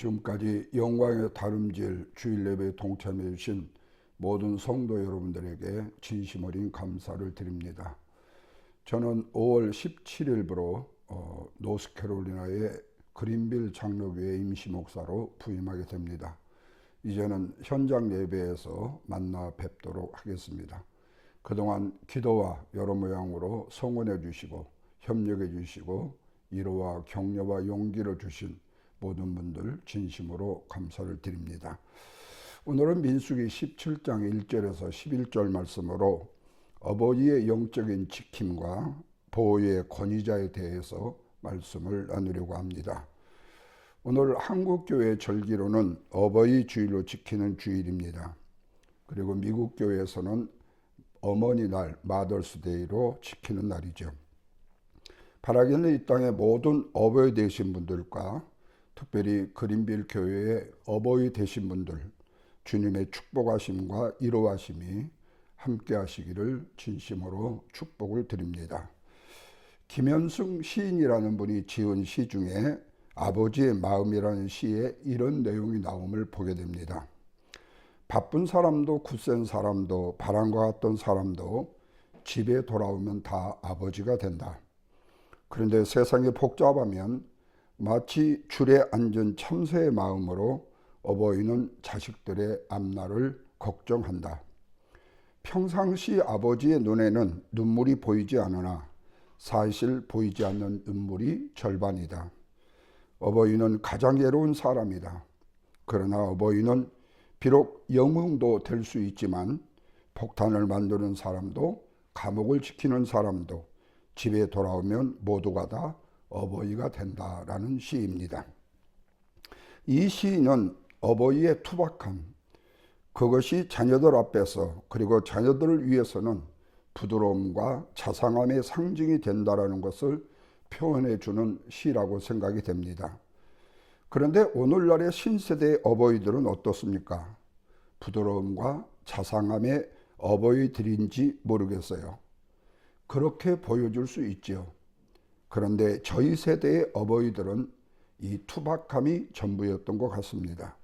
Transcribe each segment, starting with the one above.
지금까지 영광의 다름질 주일 예배에 동참해 주신 모든 성도 여러분들에게 진심 어린 감사를 드립니다. 저는 5월 17일부로 노스캐롤리나의 그린빌 장로교회 임시 목사로 부임하게 됩니다. 이제는 현장 예배에서 만나 뵙도록 하겠습니다. 그동안 기도와 여러 모양으로 성원해 주시고 협력해 주시고 위로와 격려와 용기를 주신 모든 분들 진심으로 감사를 드립니다. 오늘은 민수기 17장 1절에서 11절 말씀으로 어버이의 영적인 지킴과 보호의 권위자에 대해서 말씀을 나누려고 합니다. 오늘 한국교회 절기로는 어버이 주일로 지키는 주일입니다. 그리고 미국 교회에서는 어머니 날, 마더스데이로 지키는 날이죠. 바라기는 이 땅의 모든 어버이 되신 분들과 특별히 그린빌 교회의 어버이 되신 분들, 주님의 축복하심과 위로하심이 함께 하시기를 진심으로 축복을 드립니다. 김현승 시인이라는 분이 지은 시 중에 아버지의 마음이라는 시에 이런 내용이 나옴을 보게 됩니다. 바쁜 사람도 굳센 사람도 바람과 같던 사람도 집에 돌아오면 다 아버지가 된다. 그런데 세상이 복잡하면 마치 줄에 앉은 참새의 마음으로 어버이는 자식들의 앞날을 걱정한다. 평상시 아버지의 눈에는 눈물이 보이지 않으나 사실 보이지 않는 눈물이 절반이다. 어버이는 가장 괴로운 사람이다. 그러나 어버이는 비록 영웅도 될 수 있지만 폭탄을 만드는 사람도 감옥을 지키는 사람도 집에 돌아오면 모두가 다 어버이가 된다라는 시입니다. 이 시는 어버이의 투박함, 그것이 자녀들 앞에서 그리고 자녀들을 위해서는 부드러움과 자상함의 상징이 된다라는 것을 표현해 주는 시라고 생각이 됩니다. 그런데 오늘날의 신세대의 어버이들은 어떻습니까? 부드러움과 자상함의 어버이들인지 모르겠어요. 그렇게 보여줄 수 있죠. 그런데 저희 세대의 어버이들은 이 투박함이 전부였던 것 같습니다.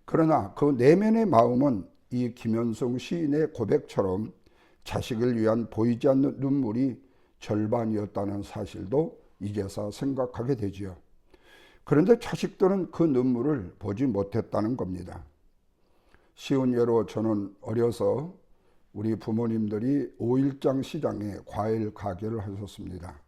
그러나 그 내면의 마음은 이 김현승 시인의 고백처럼 자식을 위한 보이지 않는 눈물이 절반이었다는 사실도 이제서 생각하게 되지요. 그런데 자식들은 그 눈물을 보지 못했다는 겁니다. 쉬운 예로 저는 어려서 우리 부모님들이 5일장 시장에 과일 가게를 하셨습니다.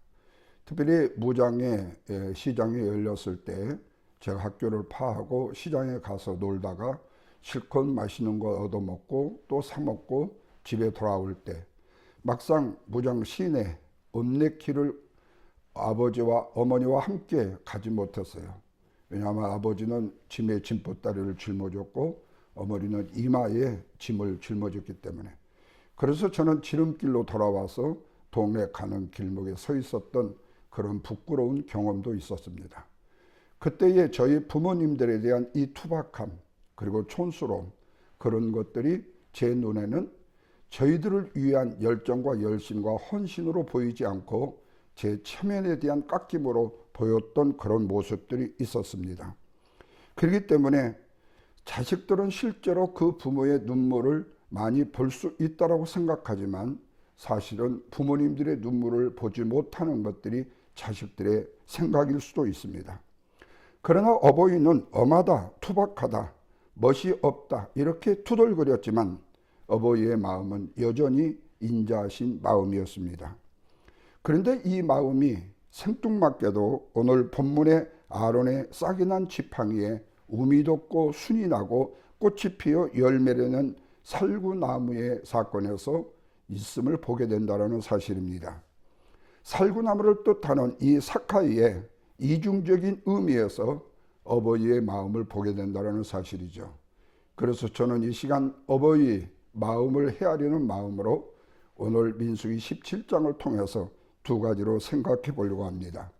특별히 무장에 시장이 열렸을 때 제가 학교를 파하고 시장에 가서 놀다가 실컷 맛있는 거 얻어먹고 또 사먹고 집에 돌아올 때 막상 무장 시내 읍내길을 아버지와 어머니와 함께 가지 못했어요. 왜냐하면 아버지는 짐에 짐보따리를 짊어졌고 어머니는 이마에 짐을 짊어졌기 때문에. 그래서 저는 지름길로 돌아와서 동네 가는 길목에 서 있었던 그런 부끄러운 경험도 있었습니다. 그때의 저희 부모님들에 대한 이 투박함 그리고 촌스러움 그런 것들이 제 눈에는 저희들을 위한 열정과 열심과 헌신으로 보이지 않고 제 체면에 대한 깎임으로 보였던 그런 모습들이 있었습니다. 그렇기 때문에 자식들은 실제로 그 부모의 눈물을 많이 볼 수 있다고 생각하지만 사실은 부모님들의 눈물을 보지 못하는 것들이 자식들의 생각일 수도 있습니다. 그러나 어버이는 엄하다, 투박하다, 멋이 없다 이렇게 투덜거렸지만 어버이의 마음은 여전히 인자하신 마음이었습니다. 그런데 이 마음이 생뚱맞게도 오늘 본문의 아론의 싹이 난 지팡이에 우미 돋고 순이 나고 꽃이 피어 열매를 낸 살구나무의 사건에서 있음을 보게 된다는 사실입니다. 살구나무를 뜻하는 이 사카이의 이중적인 의미에서 어버이의 마음을 보게 된다는 사실이죠. 그래서 저는 이 시간 어버이 마음을 헤아리는 마음으로 오늘 민수기 17장을 통해서 두 가지로 생각해 보려고 합니다.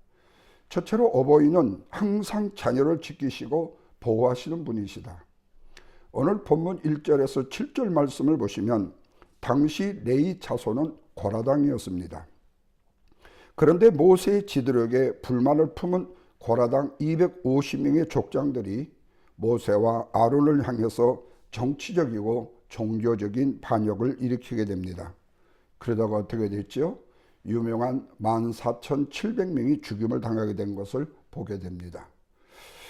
첫째로 어버이는 항상 자녀를 지키시고 보호하시는 분이시다. 오늘 본문 1절에서 7절 말씀을 보시면 당시 레위 자손은 고라당이었습니다. 그런데 모세의 지도력에 불만을 품은 고라당 250명의 족장들이 모세와 아론을 향해서 정치적이고 종교적인 반역을 일으키게 됩니다. 그러다가 어떻게 됐죠? 유명한 14,700명이 죽임을 당하게 된 것을 보게 됩니다.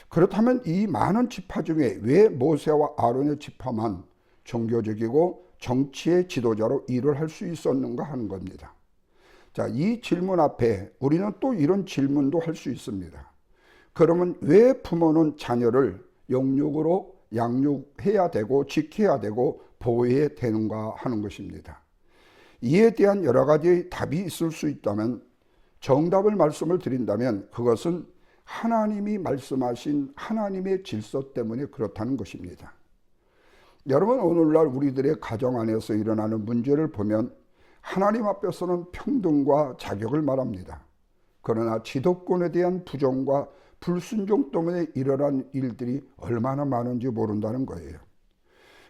그렇다면 이 많은 지파 중에 왜 모세와 아론의 지파만 종교적이고 정치의 지도자로 일을 할 수 있었는가 하는 겁니다. 자, 이 질문 앞에 우리는 또 이런 질문도 할 수 있습니다. 그러면 왜 부모는 자녀를 영육으로 양육해야 되고 지켜야 되고 보호해야 되는가 하는 것입니다. 이에 대한 여러 가지 답이 있을 수 있다면, 정답을 말씀을 드린다면 그것은 하나님이 말씀하신 하나님의 질서 때문에 그렇다는 것입니다. 여러분, 오늘날 우리들의 가정 안에서 일어나는 문제를 보면 하나님 앞에서는 평등과 자격을 말합니다. 그러나 지도권에 대한 부정과 불순종 때문에 일어난 일들이 얼마나 많은지 모른다는 거예요.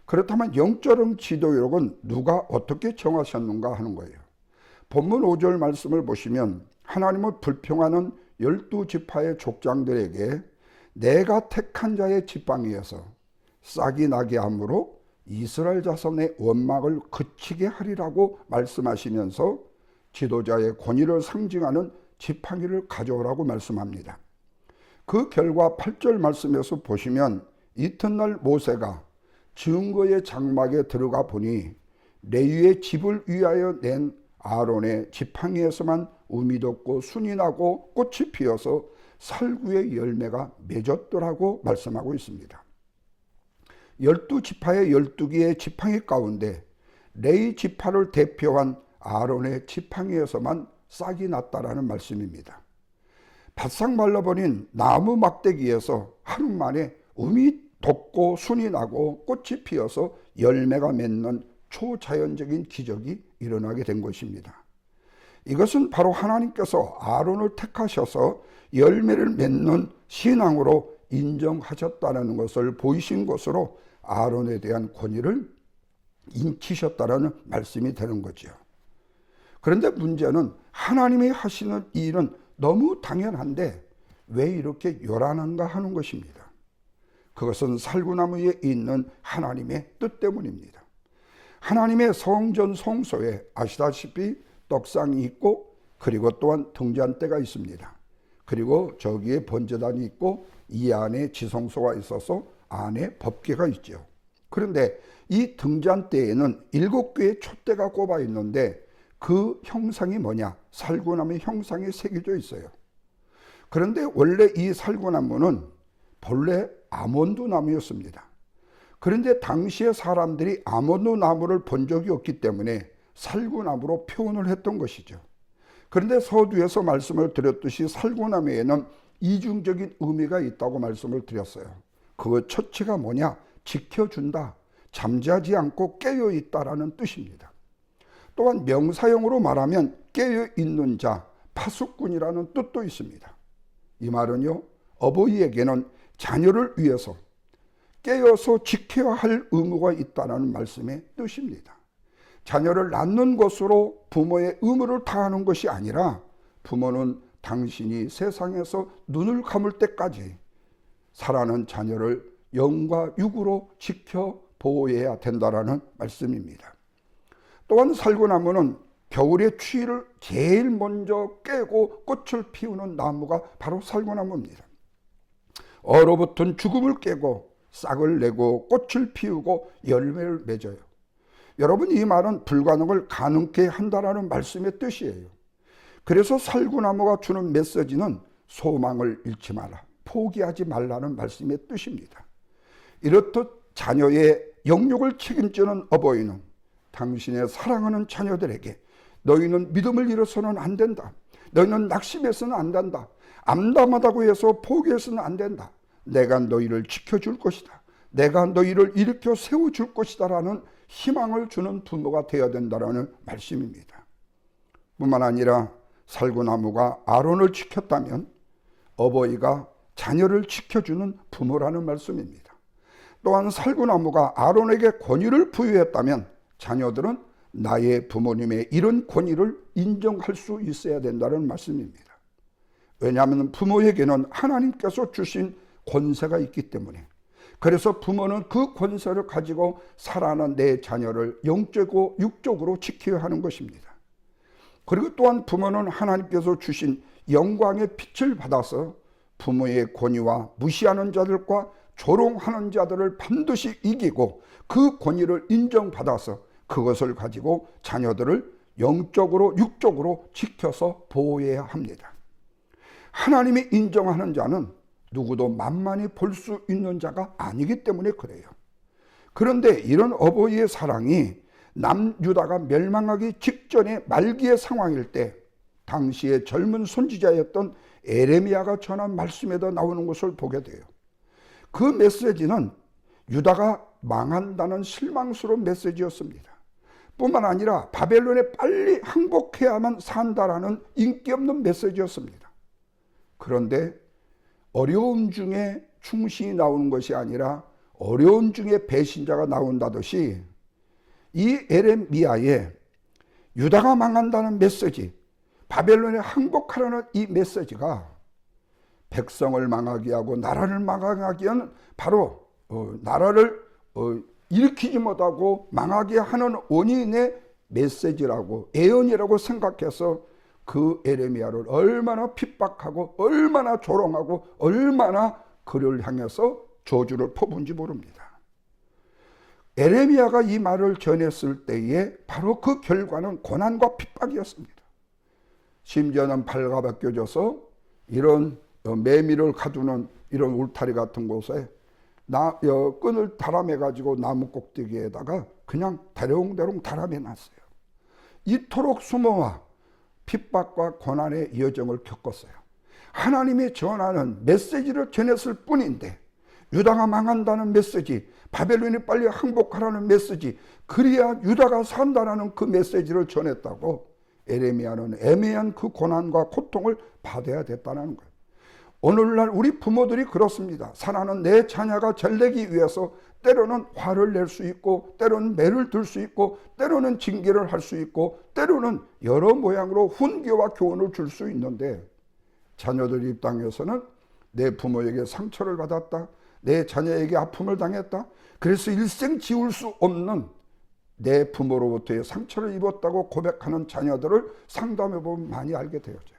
그렇다면 영적인 지도력은 누가 어떻게 정하셨는가 하는 거예요. 본문 5절 말씀을 보시면 하나님은 불평하는 12지파의 족장들에게 내가 택한 자의 지팡이에서 싹이 나게 함으로 이스라엘 자손의 원망을 그치게 하리라고 말씀하시면서 지도자의 권위를 상징하는 지팡이를 가져오라고 말씀합니다. 그 결과 8절 말씀에서 보시면 이튿날 모세가 증거의 장막에 들어가 보니 레위의 집을 위하여 낸 아론의 지팡이에서만 um이 돋고 순이 나고 꽃이 피어서 살구의 열매가 맺었더라고 말씀하고 있습니다. 12지파의 12개의 지팡이 가운데 레위 지파를 대표한 아론의 지팡이에서만 싹이 났다라는 말씀입니다. 바싹 말라버린 나무 막대기에서 하루 만에 um이 돋고 순이 나고 꽃이 피어서 열매가 맺는 초자연적인 기적이 일어나게 된 것입니다. 이것은 바로 하나님께서 아론을 택하셔서 열매를 맺는 신앙으로 인정하셨다는 것을 보이신 것으로 아론에 대한 권위를 인치셨다는 말씀이 되는 거죠. 그런데 문제는 하나님이 하시는 일은 너무 당연한데 왜 이렇게 요란한가 하는 것입니다. 그것은 살구나무에 있는 하나님의 뜻 때문입니다. 하나님의 성전 성소에 아시다시피 떡상이 있고 그리고 또한 등잔대가 있습니다. 그리고 저기에 번제단이 있고 이 안에 지성소가 있어서 안에 법궤가 있죠. 그런데 이 등잔대에는 7개의 촛대가 꼽아 있는데 그 형상이 뭐냐? 살구나무의 형상이 새겨져 있어요. 그런데 원래 이 살구나무는 본래 아몬드 나무였습니다. 그런데 당시의 사람들이 아몬드 나무를 본 적이 없기 때문에 살구나무로 표현을 했던 것이죠. 그런데 서두에서 말씀을 드렸듯이 살구나무에는 이중적인 의미가 있다고 말씀을 드렸어요. 그 첫째가 뭐냐? 지켜준다. 잠자지 않고 깨어있다라는 뜻입니다. 또한 명사형으로 말하면 깨어있는 자, 파수꾼이라는 뜻도 있습니다. 이 말은요, 어버이에게는 자녀를 위해서 깨어서 지켜야 할 의무가 있다는 말씀의 뜻입니다. 자녀를 낳는 것으로 부모의 의무를 다하는 것이 아니라 부모는 당신이 세상에서 눈을 감을 때까지 살아난 자녀를 영과 육으로 지켜 보호해야 된다는 말씀입니다. 또한 살구나무는 겨울의 추위를 제일 먼저 깨고 꽃을 피우는 나무가 바로 살구나무입니다. 얼어붙은 죽음을 깨고 싹을 내고 꽃을 피우고 열매를 맺어요. 여러분, 이 말은 불가능을 가능케 한다라는 말씀의 뜻이에요. 그래서 살구나무가 주는 메시지는 소망을 잃지 마라, 포기하지 말라는 말씀의 뜻입니다. 이렇듯 자녀의 영육을 책임지는 어버이는 당신의 사랑하는 자녀들에게 너희는 믿음을 잃어서는 안 된다. 너희는 낙심해서는 안 된다. 암담하다고 해서 포기해서는 안 된다. 내가 너희를 지켜줄 것이다. 내가 너희를 일으켜 세워줄 것이다 라는 희망을 주는 부모가 되어야 된다는 말씀입니다. 뿐만 아니라 살구나무가 아론을 지켰다면 어버이가 자녀를 지켜주는 부모라는 말씀입니다. 또한 살구나무가 아론에게 권위를 부여했다면 자녀들은 나의 부모님의 이런 권위를 인정할 수 있어야 된다는 말씀입니다. 왜냐하면 부모에게는 하나님께서 주신 권세가 있기 때문에. 그래서 부모는 그 권세를 가지고 살아가는 내 자녀를 영적이고 육적으로 지켜야 하는 것입니다. 그리고 또한 부모는 하나님께서 주신 영광의 빛을 받아서 부모의 권위와 무시하는 자들과 조롱하는 자들을 반드시 이기고 그 권위를 인정받아서 그것을 가지고 자녀들을 영적으로 육적으로 지켜서 보호해야 합니다. 하나님이 인정하는 자는 누구도 만만히 볼 수 있는 자가 아니기 때문에 그래요. 그런데 이런 어버이의 사랑이 남유다가 멸망하기 직전의 말기의 상황일 때 당시의 젊은 선지자였던 에레미야가 전한 말씀에도 나오는 것을 보게 돼요. 그 메시지는 유다가 망한다는 실망스러운 메시지였습니다. 뿐만 아니라 바벨론에 빨리 항복해야만 산다라는 인기 없는 메시지였습니다. 그런데 어려움 중에 충신이 나오는 것이 아니라 어려움 중에 배신자가 나온다듯이 이 에레미야의 유다가 망한다는 메시지, 바벨론에 항복하라는 이 메시지가 백성을 망하게 하고 나라를 망하게 하는 바로 나라를 일으키지 못하고 망하게 하는 원인의 메시지라고 예언이라고 생각해서 그 에레미야를 얼마나 핍박하고 얼마나 조롱하고 얼마나 그를 향해서 저주를 퍼부은지 모릅니다. 에레미야가 이 말을 전했을 때에 바로 그 결과는 고난과 핍박이었습니다. 심지어는 발가벗겨져서 이런 매미를 가두는 이런 울타리 같은 곳에 끈을 달아매 가지고 나무 꼭대기에다가 그냥 대롱대롱 달아매 놨어요. 이토록 수모와 핍박과 고난의 여정을 겪었어요. 하나님이 전하는 메시지를 전했을 뿐인데 유다가 망한다는 메시지, 바벨론이 빨리 항복하라는 메시지, 그래야 유다가 산다라는 그 메시지를 전했다고 에레미야는 애매한 그 고난과 고통을 받아야 됐다는 거예요. 오늘날 우리 부모들이 그렇습니다. 사랑하는 내 자녀가 잘되기 위해서 때로는 화를 낼 수 있고 때로는 매를 들 수 있고 때로는 징계를 할 수 있고 때로는 여러 모양으로 훈계와 교훈을 줄 수 있는데 자녀들 입장에서는 내 부모에게 상처를 받았다, 내 자녀에게 아픔을 당했다, 그래서 일생 지울 수 없는 내 부모로부터의 상처를 입었다고 고백하는 자녀들을 상담해 보면 많이 알게 되어져요.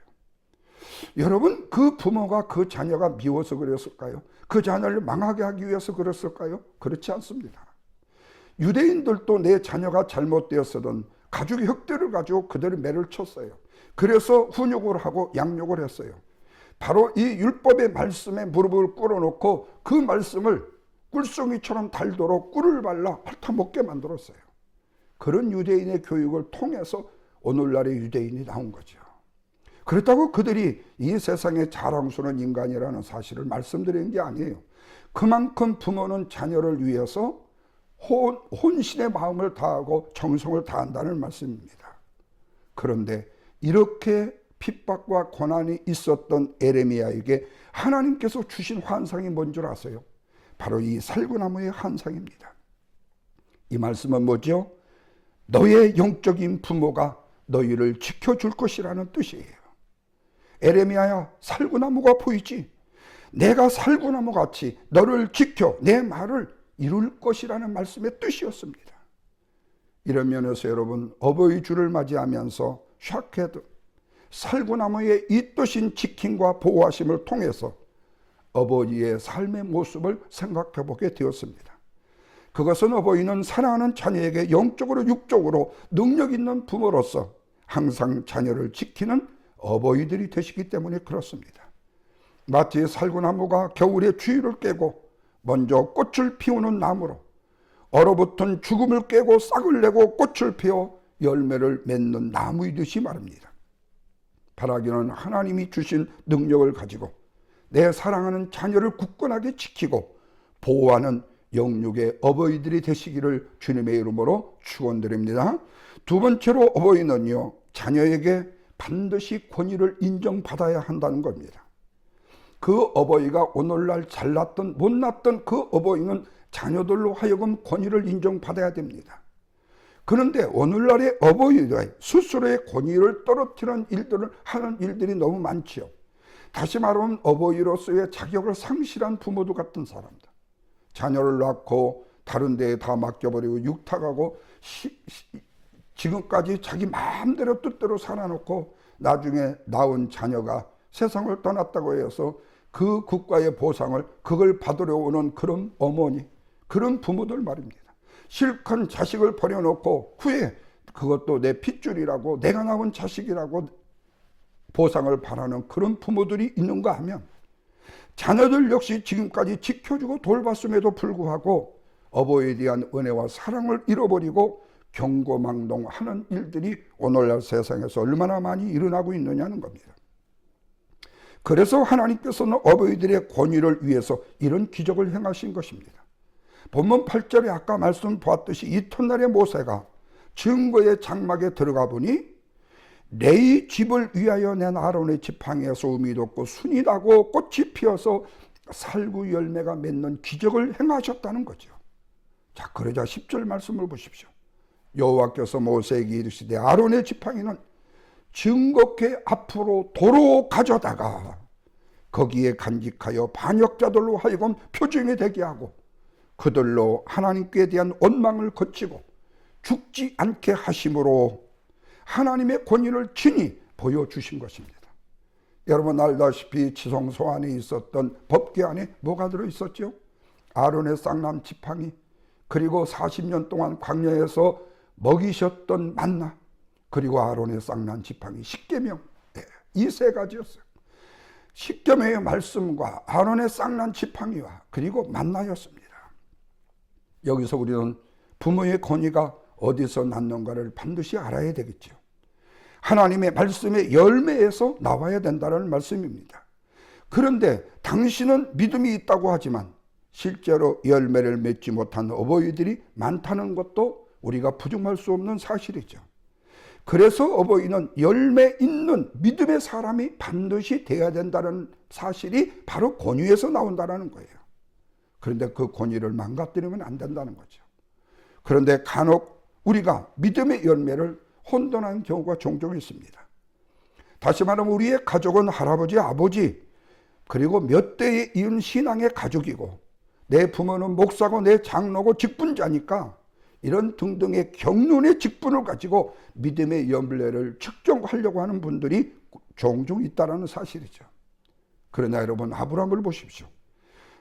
여러분, 그 부모가 그 자녀가 미워서 그랬을까요? 그 자녀를 망하게 하기 위해서 그랬을까요? 그렇지 않습니다. 유대인들도 내 자녀가 잘못되었어든 가죽의 흙들을 가지고 그들의 매를 쳤어요. 그래서 훈육을 하고 양육을 했어요. 바로 이 율법의 말씀에 무릎을 꿇어놓고 그 말씀을 꿀송이처럼 달도록 꿀을 발라 핥아먹게 만들었어요. 그런 유대인의 교육을 통해서 오늘날의 유대인이 나온 거죠. 그렇다고 그들이 이 세상의 자랑스러운 인간이라는 사실을 말씀드리는 게 아니에요. 그만큼 부모는 자녀를 위해서 혼신의 마음을 다하고 정성을 다한다는 말씀입니다. 그런데 이렇게 핍박과 고난이 있었던 에레미야에게 하나님께서 주신 환상이 뭔 줄 아세요? 바로 이 살구나무의 환상입니다. 이 말씀은 뭐죠? 너의 영적인 부모가 너희를 지켜줄 것이라는 뜻이에요. 에레미야야, 살구나무가 보이지? 내가 살구나무같이 너를 지켜 내 말을 이룰 것이라는 말씀의 뜻이었습니다. 이런 면에서 여러분, 어버이 주를 맞이하면서 샤케드 살구나무의 이 뜻인 지킴과 보호하심을 통해서 어버이의 삶의 모습을 생각해 보게 되었습니다. 그것은 어버이는 사랑하는 자녀에게 영적으로 육적으로 능력 있는 부모로서 항상 자녀를 지키는 어버이들이 되시기 때문에 그렇습니다. 마트의 살구나무가 겨울에 추위를 깨고 먼저 꽃을 피우는 나무로 얼어붙은 죽음을 깨고 싹을 내고 꽃을 피워 열매를 맺는 나무이듯이 말입니다. 바라기는 하나님이 주신 능력을 가지고 내 사랑하는 자녀를 굳건하게 지키고 보호하는 영육의 어버이들이 되시기를 주님의 이름으로 축원드립니다. 두 번째로 어버이는요, 자녀에게 반드시 권위를 인정받아야 한다는 겁니다. 그 어버이가 오늘날 잘났던 못났던 그 어버이는 자녀들로 하여금 권위를 인정받아야 됩니다. 그런데 오늘날의 어버이들 스스로의 권위를 떨어뜨리는 일들을 하는 일들이 너무 많지요. 다시 말하면 어버이로서의 자격을 상실한 부모도 같은 사람들. 자녀를 낳고 다른 데에 다 맡겨버리고 육탁하고 지금까지 자기 마음대로 뜻대로 살아놓고 나중에 낳은 자녀가 세상을 떠났다고 해서 그 국가의 보상을 그걸 받으려 오는 그런 어머니, 그런 부모들 말입니다. 실컷 자식을 버려놓고 후에 그것도 내 핏줄이라고 내가 낳은 자식이라고 보상을 바라는 그런 부모들이 있는가 하면 자녀들 역시 지금까지 지켜주고 돌봤음에도 불구하고 어버이에 대한 은혜와 사랑을 잃어버리고 경고망동하는 일들이 오늘날 세상에서 얼마나 많이 일어나고 있느냐는 겁니다. 그래서 하나님께서는 어버이들의 권위를 위해서 이런 기적을 행하신 것입니다. 본문 8절에 아까 말씀 보았듯이 이튿날에 모세가 증거의 장막에 들어가 보니 레위 집을 위하여 낸 아론의 지팡이에서 음이 돋고 순이 나고 꽃이 피어서 살구 열매가 맺는 기적을 행하셨다는 거죠. 자, 그러자 10절 말씀을 보십시오. 여호와께서 모세에게 이르시되 아론의 지팡이는 증거궤 앞으로 도로 가져다가 거기에 간직하여 반역자들로 하여금 표징이 되게 하고 그들로 하나님께 대한 원망을 거치고 죽지 않게 하심으로 하나님의 권위를 친히 보여주신 것입니다. 여러분 알다시피 지성소 안에 있었던 법궤 안에 뭐가 들어있었죠? 아론의 쌍난 지팡이, 그리고 40년 동안 광야에서 먹이셨던 만나, 그리고 아론의 쌍난 지팡이, 십계명, 이 세 가지였어요. 십계명의 말씀과 아론의 쌍난 지팡이와 그리고 만나였습니다. 여기서 우리는 부모의 권위가 어디서 났는가를 반드시 알아야 되겠죠. 하나님의 말씀의 열매에서 나와야 된다는 말씀입니다. 그런데 당신은 믿음이 있다고 하지만 실제로 열매를 맺지 못한 어버이들이 많다는 것도 우리가 부정할 수 없는 사실이죠. 그래서 어버이는 열매 있는 믿음의 사람이 반드시 되어야 된다는 사실이 바로 권위에서 나온다는 거예요. 그런데 그 권위를 망가뜨리면 안 된다는 거죠. 그런데 간혹 우리가 믿음의 열매를 혼돈하는 경우가 종종 있습니다. 다시 말하면 우리의 가족은 할아버지, 아버지, 그리고 몇 대에 이은 신앙의 가족이고 내 부모는 목사고 내 장로고 직분자니까 이런 등등의 경륜의 직분을 가지고 믿음의 열매를 측정하려고 하는 분들이 종종 있다는 사실이죠. 그러나 여러분 아브라함을 보십시오.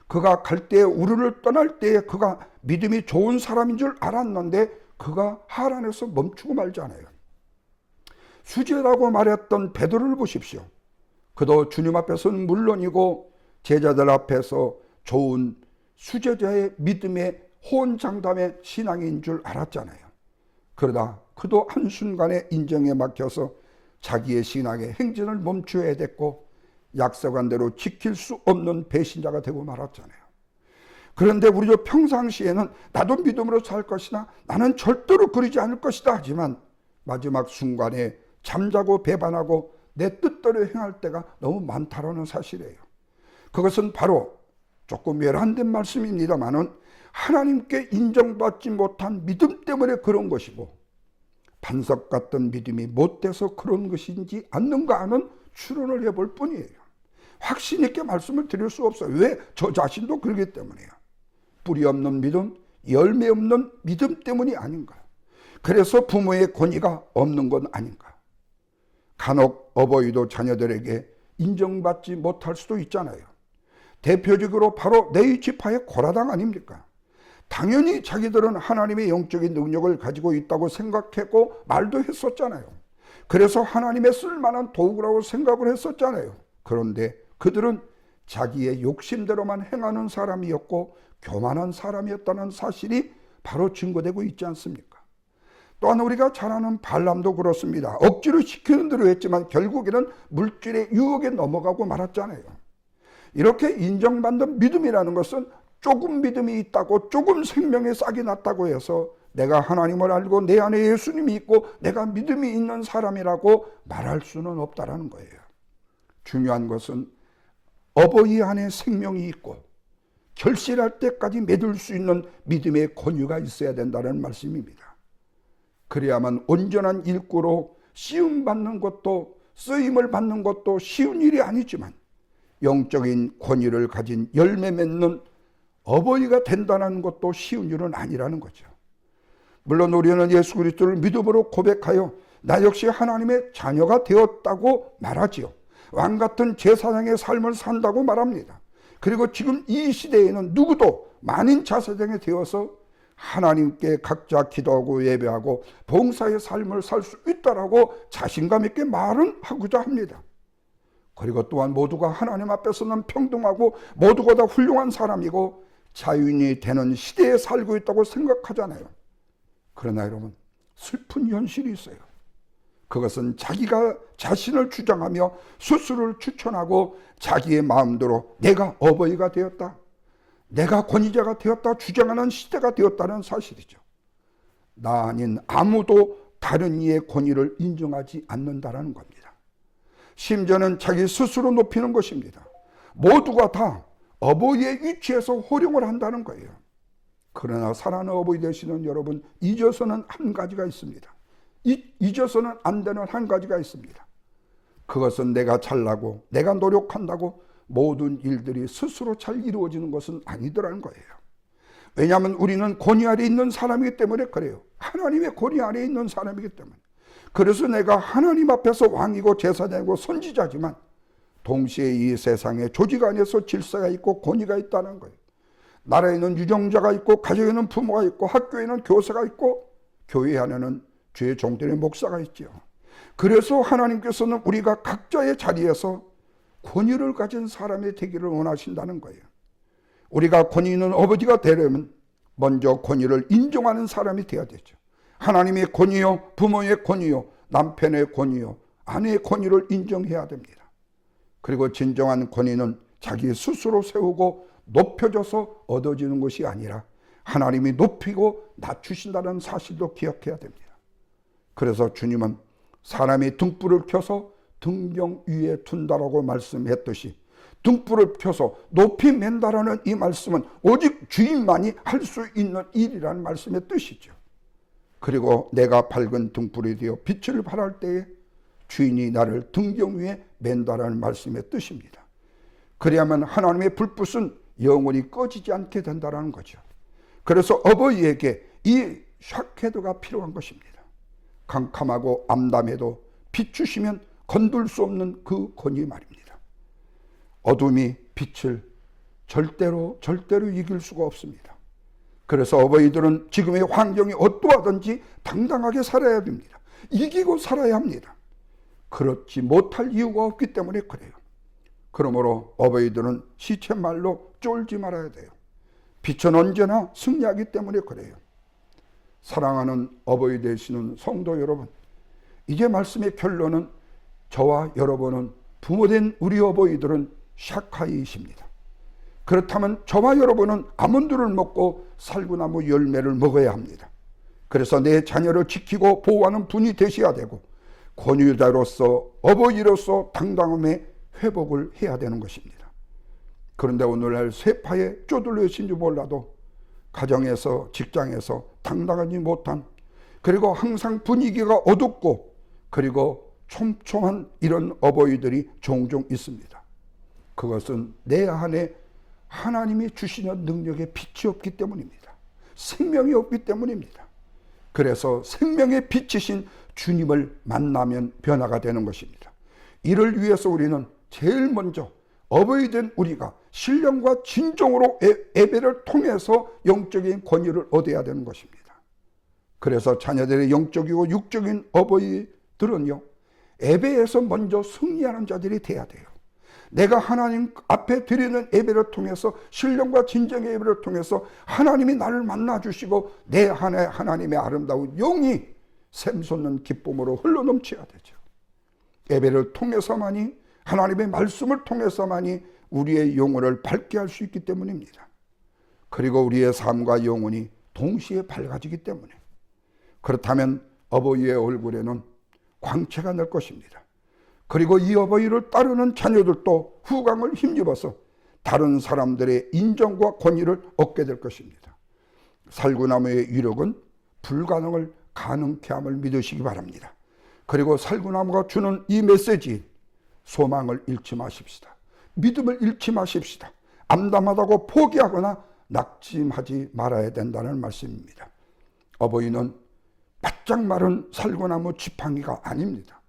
그가 갈대에 우르를 떠날 때에 그가 믿음이 좋은 사람인 줄 알았는데 그가 하란에서 멈추고 말잖아요. 수제라고 말했던 베드로를 보십시오. 그도 주님 앞에서는 물론이고 제자들 앞에서 좋은 수제자의 믿음의 호언장담의 신앙인 줄 알았잖아요. 그러다 그도 한순간에 인정에 막혀서 자기의 신앙의 행진을 멈춰야 됐고 약속한 대로 지킬 수 없는 배신자가 되고 말았잖아요. 그런데 우리도 평상시에는 나도 믿음으로 살 것이나 나는 절대로 그러지 않을 것이다 하지만 마지막 순간에 잠자고 배반하고 내 뜻대로 행할 때가 너무 많다라는 사실이에요. 그것은 바로 조금 외람된 말씀입니다만은 하나님께 인정받지 못한 믿음 때문에 그런 것이고 반석 같은 믿음이 못돼서 그런 것인지 않는가 하는 추론을 해볼 뿐이에요. 확신 있게 말씀을 드릴 수 없어요. 왜? 저 자신도 그러기 때문이에요. 뿌리 없는 믿음, 열매 없는 믿음 때문이 아닌가. 그래서 부모의 권위가 없는 건 아닌가. 간혹 어버이도 자녀들에게 인정받지 못할 수도 있잖아요. 대표적으로 바로 레위 지파의 고라당 아닙니까? 당연히 자기들은 하나님의 영적인 능력을 가지고 있다고 생각했고 말도 했었잖아요. 그래서 하나님의 쓸만한 도구라고 생각을 했었잖아요. 그런데 그들은 자기의 욕심대로만 행하는 사람이었고 교만한 사람이었다는 사실이 바로 증거되고 있지 않습니까? 또한 우리가 잘 아는 발람도 그렇습니다. 억지로 시키는 대로 했지만 결국에는 물질의 유혹에 넘어가고 말았잖아요. 이렇게 인정받는 믿음이라는 것은 조금 믿음이 있다고 조금 생명의 싹이 났다고 해서 내가 하나님을 알고 내 안에 예수님이 있고 내가 믿음이 있는 사람이라고 말할 수는 없다라는 거예요. 중요한 것은 어버이 안에 생명이 있고 결실할 때까지 맺을 수 있는 믿음의 권유가 있어야 된다는 말씀입니다. 그래야만 온전한 일꾼으로 쓰임을 받는 것도 쉬운 일이 아니지만 영적인 권위를 가진 열매 맺는 어버이가 된다는 것도 쉬운 일은 아니라는 거죠. 물론 우리는 예수 그리스도를 믿음으로 고백하여 나 역시 하나님의 자녀가 되었다고 말하지요. 왕같은 제사장의 삶을 산다고 말합니다. 그리고 지금 이 시대에는 누구도 만인 자사장이 되어서 하나님께 각자 기도하고 예배하고 봉사의 삶을 살 수 있다라고 자신감 있게 말은 하고자 합니다. 그리고 또한 모두가 하나님 앞에서는 평등하고 모두가 다 훌륭한 사람이고 자유인이 되는 시대에 살고 있다고 생각하잖아요. 그러나 여러분, 슬픈 현실이 있어요. 그것은 자기가 자신을 주장하며 스스로를 추천하고 자기의 마음대로 내가 어버이가 되었다, 내가 권위자가 되었다 주장하는 시대가 되었다는 사실이죠. 나 아닌 아무도 다른 이의 권위를 인정하지 않는다는 겁니다. 심지어는 자기 스스로 높이는 것입니다. 모두가 다 어버이의 위치에서 호령을 한다는 거예요. 그러나 사랑하는 어버이 되시는 여러분, 잊어서는 한 가지가 있습니다. 잊어서는 안 되는 한 가지가 있습니다. 그것은 내가 잘나고 내가 노력한다고 모든 일들이 스스로 잘 이루어지는 것은 아니더라는 거예요. 왜냐하면 우리는 권위 아래 있는 사람이기 때문에 그래요. 하나님의 권위 아래 있는 사람이기 때문에. 그래서 내가 하나님 앞에서 왕이고 제사장이고 선지자지만 동시에 이 세상에 조직 안에서 질서가 있고 권위가 있다는 거예요. 나라에는 유정자가 있고 가정에는 부모가 있고 학교에는 교사가 있고 교회 안에는 주의 종들의 목사가 있죠. 그래서 하나님께서는 우리가 각자의 자리에서 권위를 가진 사람이 되기를 원하신다는 거예요. 우리가 권위 있는 아버지가 되려면 먼저 권위를 인정하는 사람이 되어야 되죠. 하나님의 권위요, 부모의 권위요, 남편의 권위요, 아내의 권위를 인정해야 됩니다. 그리고 진정한 권위는 자기 스스로 세우고 높여줘서 얻어지는 것이 아니라 하나님이 높이고 낮추신다는 사실도 기억해야 됩니다. 그래서 주님은 사람이 등불을 켜서 등경 위에 둔다라고 말씀했듯이 등불을 켜서 높이 맨다라는 이 말씀은 오직 주인만이 할 수 있는 일이라는 말씀의 뜻이죠. 그리고 내가 밝은 등불이 되어 빛을 발할 때에 주인이 나를 등경 위에 맨다라는 말씀의 뜻입니다. 그래야만 하나님의 불빛은 영원히 꺼지지 않게 된다는 거죠. 그래서 어버이에게 이 샤케도가 필요한 것입니다. 캄캄하고 암담해도 비추시면 건들 수 없는 그 권위 말입니다. 어둠이 빛을 절대로 이길 수가 없습니다. 그래서 어버이들은 지금의 환경이 어떠하든지 당당하게 살아야 됩니다. 이기고 살아야 합니다. 그렇지 못할 이유가 없기 때문에 그래요. 그러므로 어버이들은 시쳇말로 쫄지 말아야 돼요. 빛은 언제나 승리하기 때문에 그래요. 사랑하는 어버이 되시는 성도 여러분, 이제 말씀의 결론은 저와 여러분은 부모된 우리 어버이들은 샤카이이십니다. 그렇다면 저와 여러분은 아몬드를 먹고 살구나무 열매를 먹어야 합니다. 그래서 내 자녀를 지키고 보호하는 분이 되셔야 되고 권위자로서 어버이로서 당당함의 회복을 해야 되는 것입니다. 그런데 오늘날 쇠파에 쪼들려 계신지 몰라도 가정에서 직장에서 당당하지 못한, 그리고 항상 분위기가 어둡고 그리고 촘촘한 이런 어버이들이 종종 있습니다. 그것은 내 안에 하나님이 주시는 능력에 빛이 없기 때문입니다. 생명이 없기 때문입니다. 그래서 생명의 빛이신 주님을 만나면 변화가 되는 것입니다. 이를 위해서 우리는 제일 먼저 어버이된 우리가 신령과 진정으로 예배를 통해서 영적인 권위를 얻어야 되는 것입니다. 그래서 자녀들의 영적이고 육적인 어버이들은요, 예배에서 먼저 승리하는 자들이 돼야 돼요. 내가 하나님 앞에 드리는 예배를 통해서, 신령과 진정의 예배를 통해서 하나님이 나를 만나주시고 내 안에 하나님의 아름다운 영이 샘솟는 기쁨으로 흘러넘쳐야 되죠. 예배를 통해서만이, 하나님의 말씀을 통해서만이 우리의 영혼을 밝게 할 수 있기 때문입니다. 그리고 우리의 삶과 영혼이 동시에 밝아지기 때문에, 그렇다면 어버이의 얼굴에는 광채가 날 것입니다. 그리고 이 어버이를 따르는 자녀들도 후광을 힘입어서 다른 사람들의 인정과 권위를 얻게 될 것입니다. 살구나무의 위력은 불가능을 가능케 함을 믿으시기 바랍니다. 그리고 살구나무가 주는 이 메시지, 소망을 잃지 마십시다. 믿음을 잃지 마십시다. 암담하다고 포기하거나 낙심하지 말아야 된다는 말씀입니다. 어버이는 바짝 마른 살구나무 지팡이가 아닙니다.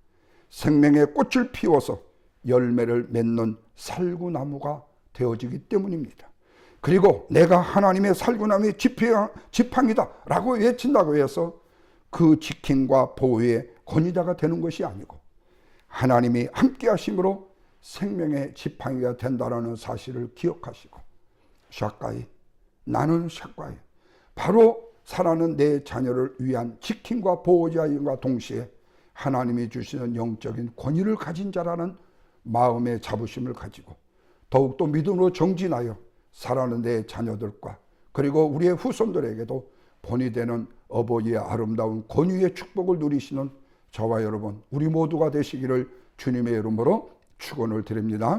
생명의 꽃을 피워서 열매를 맺는 살구나무가 되어지기 때문입니다. 그리고 내가 하나님의 살구나무의 지팡이다 라고 외친다고 해서 그 지킴과 보호의 권위자가 되는 것이 아니고 하나님이 함께 하심으로 생명의 지팡이가 된다는 사실을 기억하시고 샤까이, 나는 샤까이, 바로 살아가는 내 자녀를 위한 지킴과 보호자임과 동시에 하나님이 주시는 영적인 권위를 가진 자라는 마음의 자부심을 가지고 더욱더 믿음으로 정진하여 살아가는 내 자녀들과 그리고 우리의 후손들에게도 본이 되는 어버이의 아름다운 권위의 축복을 누리시는 저와 여러분 우리 모두가 되시기를 주님의 이름으로 축원을 드립니다.